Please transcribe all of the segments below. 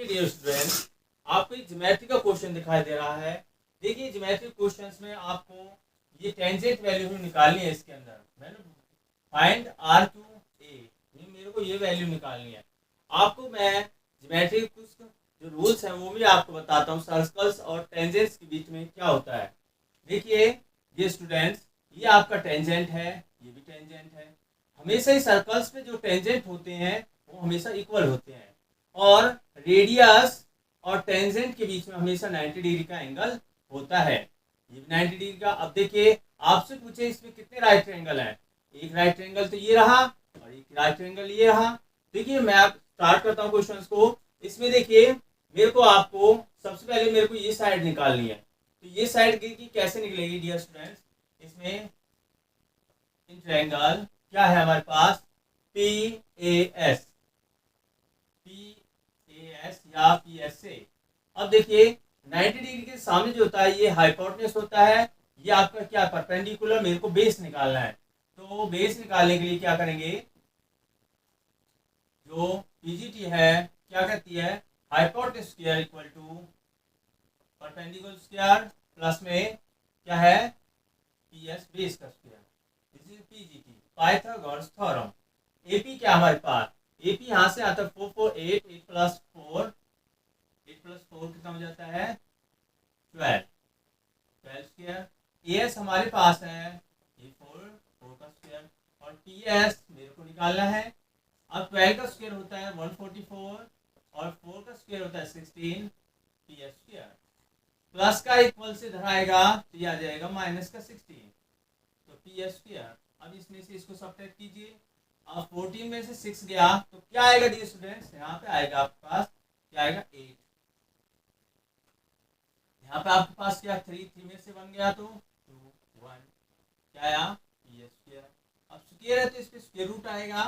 Dear student, आपको एक geometry का क्वेश्चन दिखाई दे रहा है। देखिए ज्योमेट्री क्वेश्चंस में आपको ये टेंजेंट वैल्यू निकालनी है। इसके अंदर मैंने फाइंड आर टू ए, मेरे को ये वैल्यू निकालनी है। आपको मैं ज्योमेट्री कुछ जो रूल्स हैं वो भी आपको बताता हूँ। सर्कल्स और टेंजेंट्स के बीच में क्या होता है। देखिए ये स्टूडेंट्स, ये आपका टेंजेंट है, ये भी टेंजेंट है। हमेशा ही सर्कल्स पे जो टेंजेंट होते हैं वो हमेशा इक्वल होते हैं, और रेडियस और टेंजेंट के बीच में हमेशा 90 डिग्री का एंगल होता है। ये 90 डिग्री का। अब देखिए आपसे पूछे इसमें कितने राइट ट्रायंगल हैं। एक राइट ट्रायंगल तो ये रहा और एक राइट ट्रायंगल ये रहा। देखिए मैं आप स्टार्ट करता हूँ क्वेश्चंस को। इसमें देखिए मेरे को आपको सबसे पहले मेरे को ये साइड निकालनी है। तो ये साइड की कैसे निकलेगी डियर स्टूडेंट्स। इसमें इन ट्रायंगल क्या है हमारे पास, पी ए एस, या पी एस से। अब देखिए 90 डिग्री के सामने जो होता है ये हाइपोटेन्यूज होता है। ये आपका क्या परपेंडिकुलर, मेरे को बेस निकालना है। तो बेस निकालने के लिए क्या करेंगे, जो पीजीटी है क्या कहती है, hypotenuse square equal to perpendicular square plus में क्या है पी एस बेस का square. This is PGT, Pythagoras theorem. AP क्या हमारे पास, एपी यहां से आता है 4 4 8 8 प्लस 4, 8 प्लस 4 कितना हो जाता है 12, 12 स्क्वायर। एएस हमारे पास है ये 4 4 का स्क्वायर, और टीएस मेरे को निकालना है। अब 12 का स्क्वायर होता है 144 और 4 का स्क्वायर होता है 16, टीएस स्क्वायर। प्लस का इक्वल से इधर आएगा तो ये आ जाएगा माइनस का 16, तो टीएस स्क्वायर। अब इसमें से इसको सब्ट्रैक्ट कीजिए। अब 14 में से 6 गया तो क्या आएगा डियर स्टूडेंट्स, यहाँ पे आएगा आपके पास क्या आएगा 8। यहाँ पे आपके पास क्या 3 3 में से 1 गया तो 2 1, क्या आया ये स्क्वायर। अब स्क्वायर है तो इस पे स्क्वायर रूट आएगा,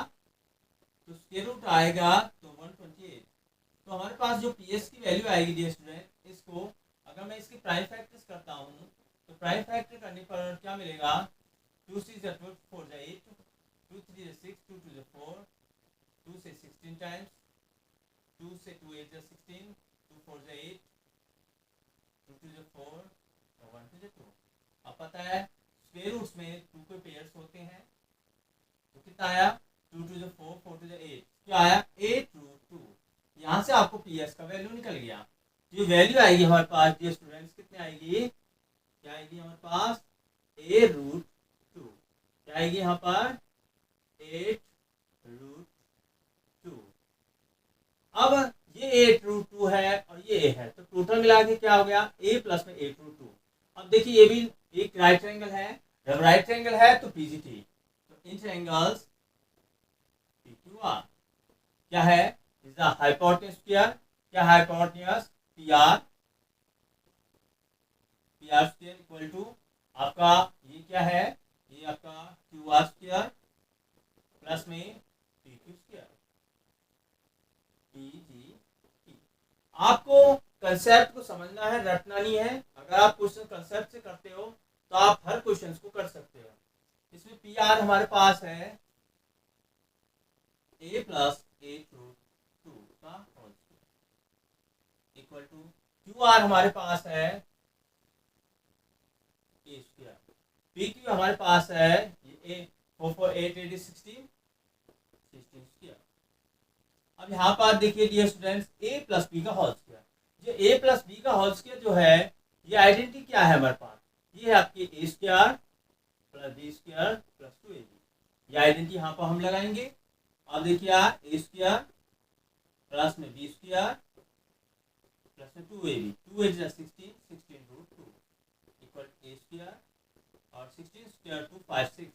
तो स्क्वायर रूट आएगा तो 128। तो हमारे पास जो पीएस की वैल्यू आएगी डियर स्टूडेंट, इसको अगर मैं इसकी प्राइम फैक्टर्स करता हूँ तो प्राइम फैक्टर करने पर क्या मिलेगा, 2 6 4 8, 2 3 6, 2 2 4, 2 से 16 टाइम्स, 2 से 2 8 16, 2 4 8, 2 2 4 और 1 2 2। अब पता है स्क्वायर रूट्स में 2 के पेयर्स होते हैं, तो कितना आया 2 2 4 4 2 8, क्या आया 8 रूट 2। यहाँ से आपको पीएस का वैल्यू निकल गया। जो वैल्यू आएगी हमारे पास डियर स्टूडेंट्स कितने आएगी, क्या आएगी हमारे पास ए रूट 2, क्या आएगी यहाँ पर 8 रूट 2। अब ये 8 रूट 2 है और ये ए है, तो टोटल मिला के क्या हो गया ए प्लस में 8 रूट 2। अब देखिए ये भी एक राइट ट्रायंगल है, जब राइट ट्रायंगल है तो पीजीटी, तो इन ट्रायंगल्स पीक्यूआर क्या है, इज द हाइपोटेन्यूज स्क्वायर, क्या hypotenuse PR, PR square equal to आपका ये क्या है, ये आपका क्यूआर स्क्वायर प्लस में पीक्यू स्क्वायर, पीजीटी। आपको कंसेप्ट को समझना है, रटना नहीं है। अगर आप क्वेश्चन कंसेप्ट से करते हो तो आप हर क्वेश्चन को कर सकते हो। इसमें पी आर हमारे पास है ए प्लस 8 रूट 2 का whole square equal to Q R हमारे पास है ए स्क्वायर, पी क्यू हमारे पास है ये ए 4 4 8 8 16 स्क्वायर। अब यहाँ पर देखिए डियर स्टूडेंट्स ए प्लस बी का होल स्क्वायर, जो ए प्लस बी का होल स्क्वायर जो है ये आइडेंटिटी क्या है हमारे पास, ये है आपकी A square plus B square plus 2ab। ये आइडेंटिटी यहाँ पर हम लगाएंगे। अब देखिए ए स्क्वायर प्लस में बी स्क्वायर प्लस में 2ab, 2 8 16 16 रूट 2 इक्वल ए स्क्वायर और 16 स्क्वायर 2 5 6,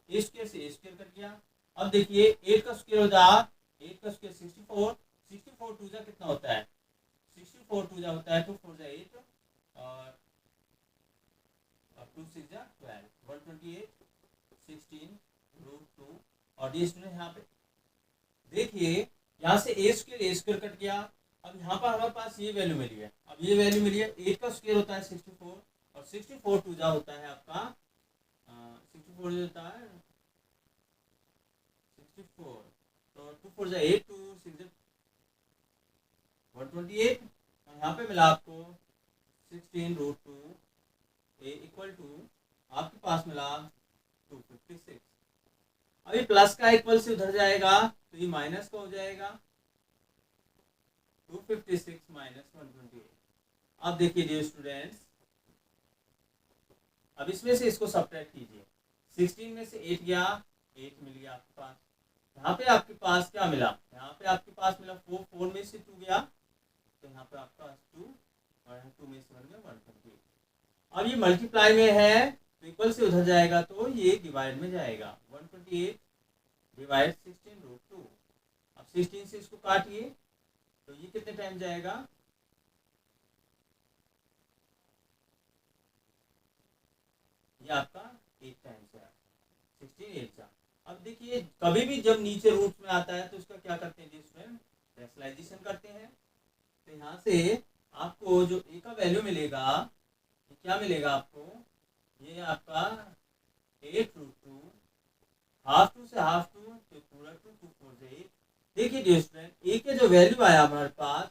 ए स्क्वायर से ए स्क्वायर कट गया। अब देखिए 8 का स्क्वायर हो जाए 8 का स्क्वायर 64, 64 टू जा कितना होता है 64 टू जा होता है 2 4 जा 8 और 2 6 जा 12, 128 16 रूट 2। और ये स्टूडेंट यहाँ पे देखिए यहाँ से ए स्क्वायर कट गया। अब यहाँ पर हमारे पास ये वैल्यू मिली है, अब ये वैल्यू मिली है 8 का स्क्वायर होता है 64 और 64 टू जा होता है आपका 64 होता है 64, तो 2 4 जा 8 2 6 128, और यहाँ पे मिला आपको 16√2 ए इक्वल टू आपके पास मिला 256। अभी प्लस का इक्वल से उधर जाएगा तो ये माइनस का हो जाएगा 256 माइनस 128। अब देखिए डियर स्टूडेंट्स, अब इसमें से इसको सब्ट्रैक्ट कीजिए। 16 में से 8 गया, 8 मिल गया आपके पास। यहाँ पे आपके पास क्या मिला, यहाँ पे आपके पास मिला 4, 4 में से 2 गया तो यहाँ पे आपके पास 2, और 2 में से बन गया 128। अब ये मल्टीप्लाई में है तो इक्वल से उधर जाएगा तो ये डिवाइड में जाएगा। 128 डिवाइड 16√2। अब 16 से इसको काटिए तो ये कितने टाइम जाएगा, ये आपका 8 टाइम से 16 8 जा। अब देखिए कभी भी जब नीचे रूट में आता है तो उसका क्या करते हैं स्टूडेंट, रैशनलाइजेशन करते हैं। तो यहाँ से आपको जो ए का वैल्यू मिलेगा, क्या मिलेगा आपको, ये आपका 8√2, हाफ 2 से हाफ 2 तो पूरा 2, 2 4 से 8। देखिए डियर स्टूडेंट, ए के जो वैल्यू आया हमारे पास